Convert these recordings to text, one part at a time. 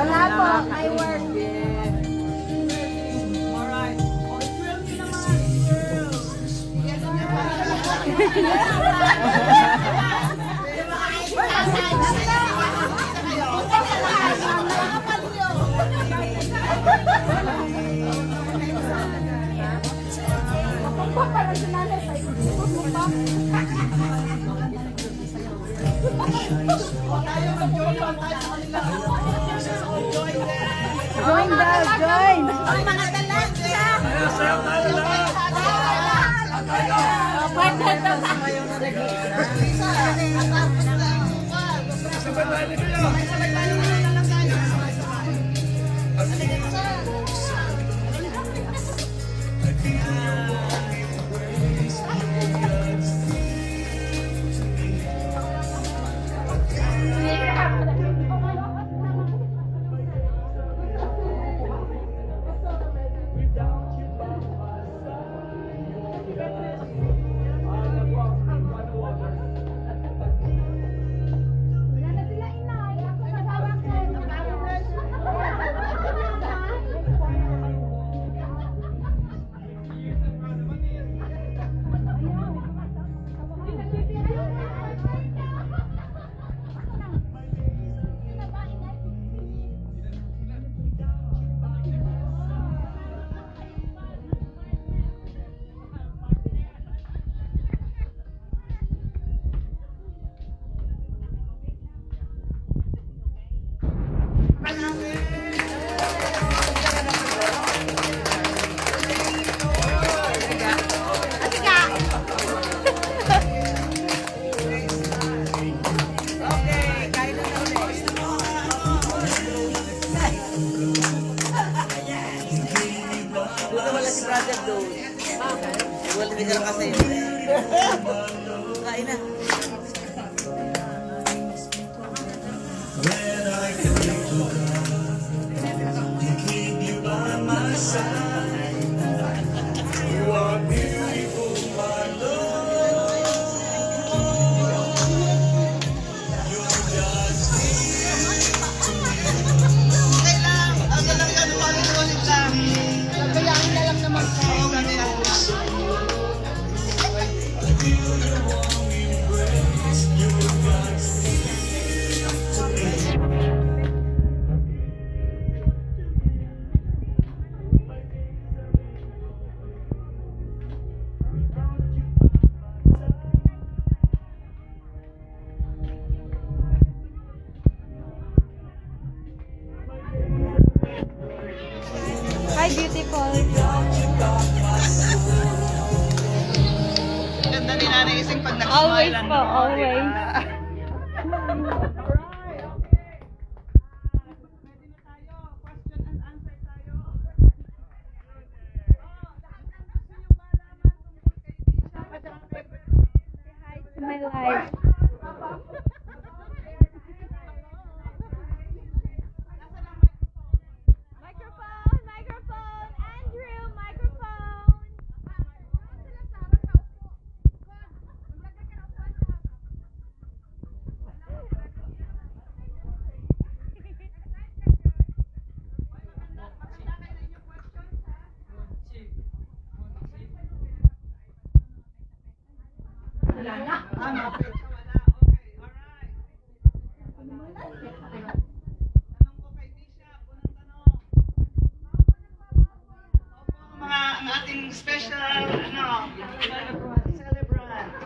Wala po, may work. Alright. Oh, drill nyo naman. Join daw, join. Ang mga talagya. Wala si brother doon. Wala din ka lang kasi. Kain na. Hi, beautiful. Ganda ni Nanay Ising pag Always nag-smile. po, always. My life. Microphone, microphone, Andrew, microphone. Ang ating special, celebrant.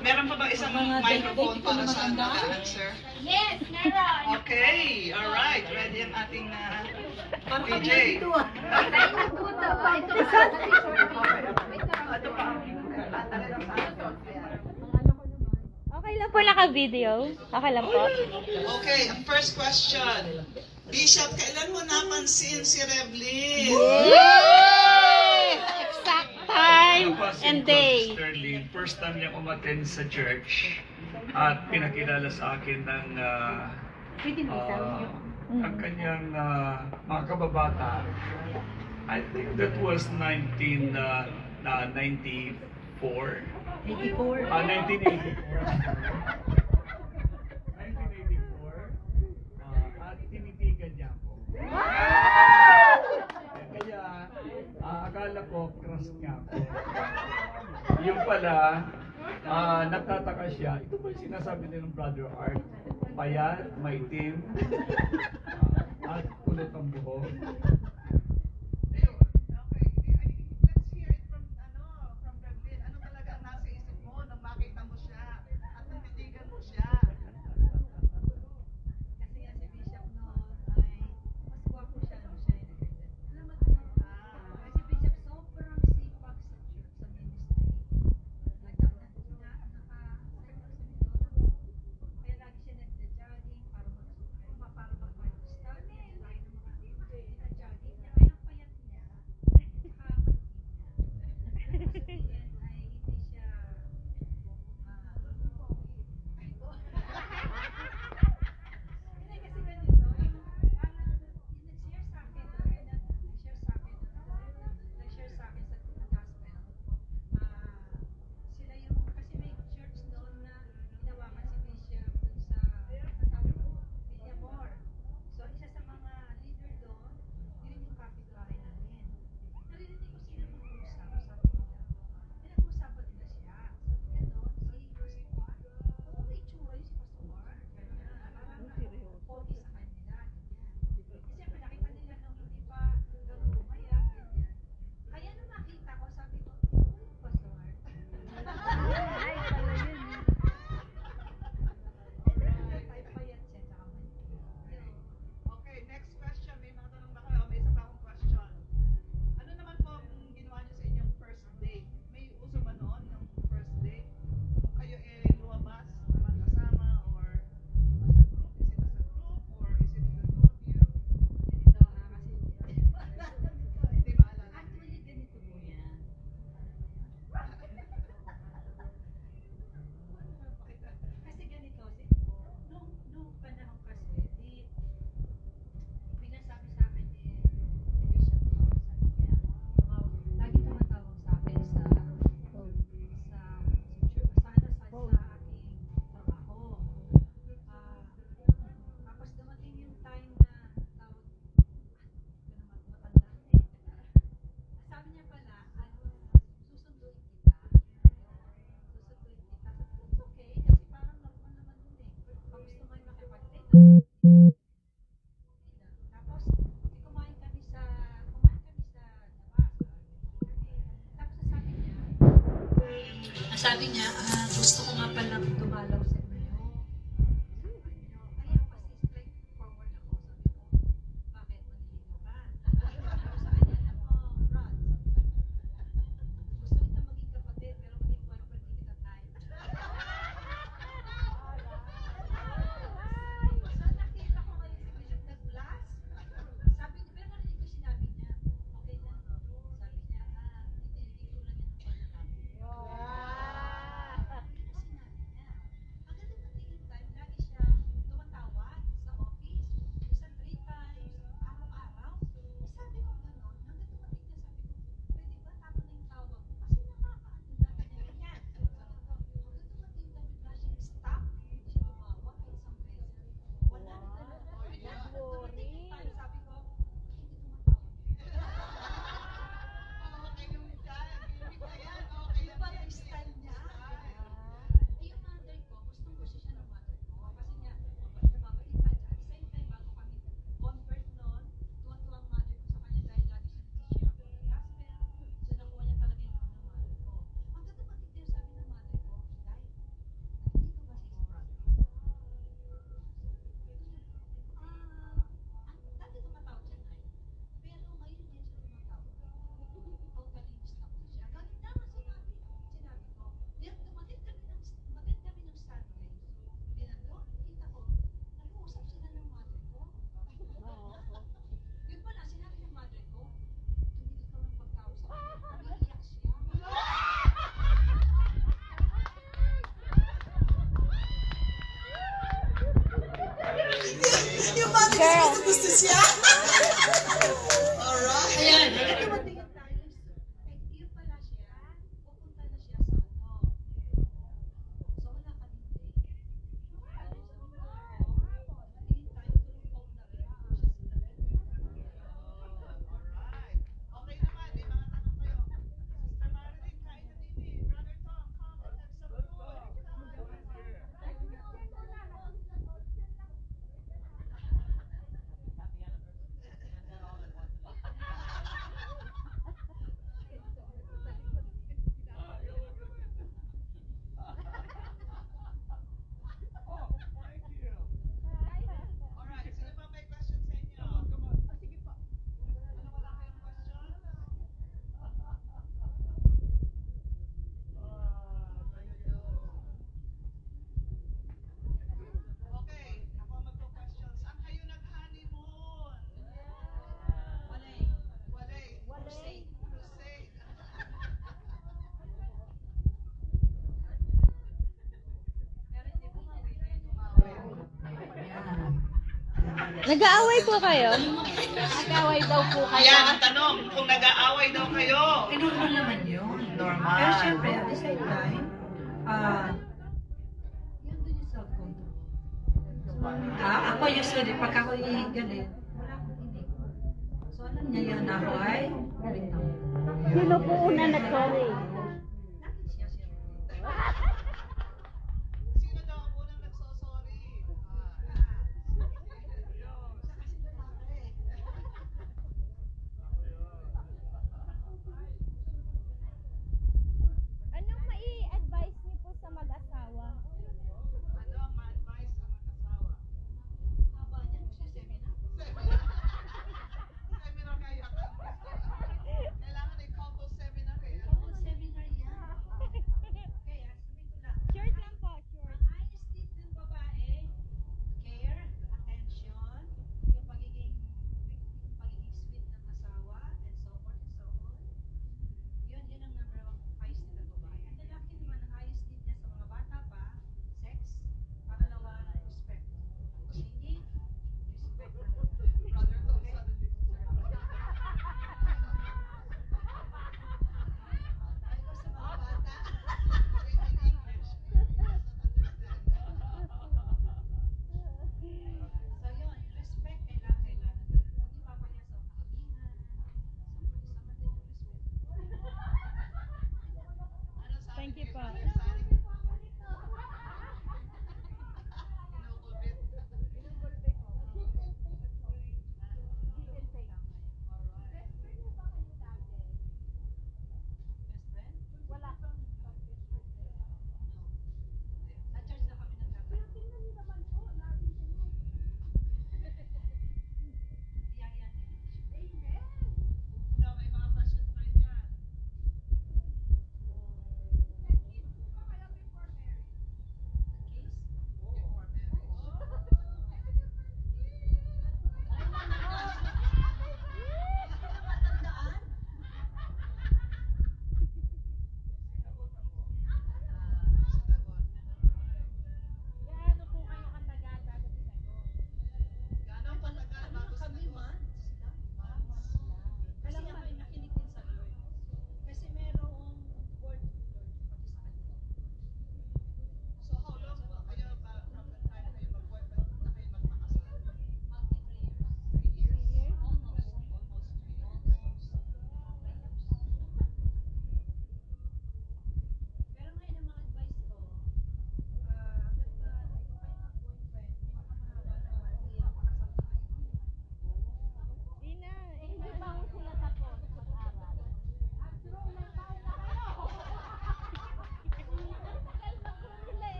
Meron pa ba isang microphone para sa answer? Yes, meron. Okay, alright. Ready ang ating PJ. Okay lang po naka-video. Okay lang po. Okay, ang first question. Bishop, kailan mo napansin si Revlin? Yay! Exact time Ako si and Coach day. Sterling, first time niya umattend sa church at pinakilala sa akin ng ang kanyang mga kababata. I think that was 1994. 84. 1984. 1984. pala, nagtataka siya. Ito ba yung sinasabi din ng Brother Art? Payat, maitim, at kulot ang buhok. Ayun. Okay. Let's hear it from Bradley. Ano talaga ang nasa isip mo nang makita mo siya at nititigan mo siya? Kasi nga si Bishop noon ay mas gwapo siya nung siya ay nag-edit. Alam mo kasi Bishop sobrang sipag sa church, sa ministry. Naka-serve sa Mindoro. Kaya lagi siya nagja-jogging para mag-Bible study. Lagi ng mga nagja-jogging niya. Kaya ang payat niya. Tsaka maliit niya. Sabihin ay hindi siya hindi kasi ganito, parang yung nag-share sa akin, nag-share sa akin sa gospel, sila yung, kasi may church doon na ginawakan si Bishop dun sa katawag ko, Villamor. So, isa sa mga leader doon, yun yung kapitbahay namin. Narinig ko sila mag-uusap, sabi nila, pinag-uusapan nila siya. Sabi gano'n, si Pastor, oo, may itsura yun si Pastor. Ganyan, parang pogi sa kanila. Ganyan. Kasi siyempre nakita nila nung hindi pa ganun bumaya, ganyan. Kaya nung nakita ko, sabi ko, Pastor. Ay, pala yun. Type pa yan siya, tsaka maliit. Yun. Okay, next question. May mga tanong ba kayo? May isa pa akong question. Ano naman po ang ginawa niyo sa inyong first date? May uso ba noon yung first date? Kayo lumabas na magkasama or as a group? Is it as a group or is it the two of you? Ganito kasi Hindi maalala. actually, ganito po yan. Kasi ganito, nung panahon kasi, pinasabi sa akin ni Bishop Lord, sabi niya, lagi tumatawag sa akin sa aking trabaho. Tapos dumating yung time na tawag, matanda na eh. Sabi niya pala, susunduin kita. Susunduin kita. Sabi ko, it's okay. Kasi parang normal naman dun eh. Pag gusto mo yung makipag-date, tapos, kumain kami sa labas. Tapos sabi niya, gusto ko nga pala dumalaw sa inyo. Ay, ako kasi straightforward ako. Sabi ko, bakit maniligaw ka? Tapos sa kanya na, Rod, gusto kita maging kapatid, pero maging boyfriend di kita type. So nakita ko ngayon si Bishop nag-blast. Sabi niya, pero narinig ko sinabi niya, okay lang. Sabi niya, hindi ko lang yan ang panalangin. Sinabi niya. Hanggang dumating yung time, lagi siya tumatawag sa office. Isa 3 times, araw-araw. Sabi ko gano'n, hanggang dumating niya, sabi ko, pwede ba tama na yung tawag mo? Kasi nakakaano na ganyan. Sabi ko, hanggang dumating na bigla siyang stop. Hindi siya tumawag kahit isang beses. Wala na talaga. Hanggang dumating yung time, sabi ko, hindi tumatawag. Okay yung style. Hindi ko yan. Okay Yung pala yung style niya. Yung mother ko, gustong gusto siya ng mother ko. Kasi nga, nababalitan siya. At the same time, bago kami convert noon, tuwa-tuwa ang mother ko sa kanya dahil lagi siya nag-share ako ng gospel. So, nakuha niya talaga yung love ng mother ko. Hanggang dumating din sabi ng mother ko, Day, hindi ko ba si brother ko? Dati tumatawag siya, Day. Pero ngayon din siya tumatawag. Totally stop na siya. Ganun na nga sinabi ko. Dumating kami ng Sunday. Dinandun, kita ko, nag-uusap sila ng mother ko. Yun pala, sinabi ng mother ko, tumigil ka ng pagkausap. Umiiyak siya. Yung mother Girl. ko gusto siya. Alright. Ayan. Dumating yung time, yun pala siya, pupunta na siya sa ano. So, wala kami date. Sabi ko, dumating yung time, tulong phone na rin. Siya sila rin. Alright. Okay naman. May mga tanong kayo. Sister Marilyn, kain na din eh. Brother Tom, Nag-aaway po kayo? Nag-aaway daw po kayo? Ayan ang tanong, kung nag-aaway daw kayo. Normal naman yun. Normal. Pero syempre, at the same time, yun din yung self-control. Ako usually, pag ako galit, wala akong hindi ko. So alam niya yun, ako ay bitaw. Sino po una nag-sorry?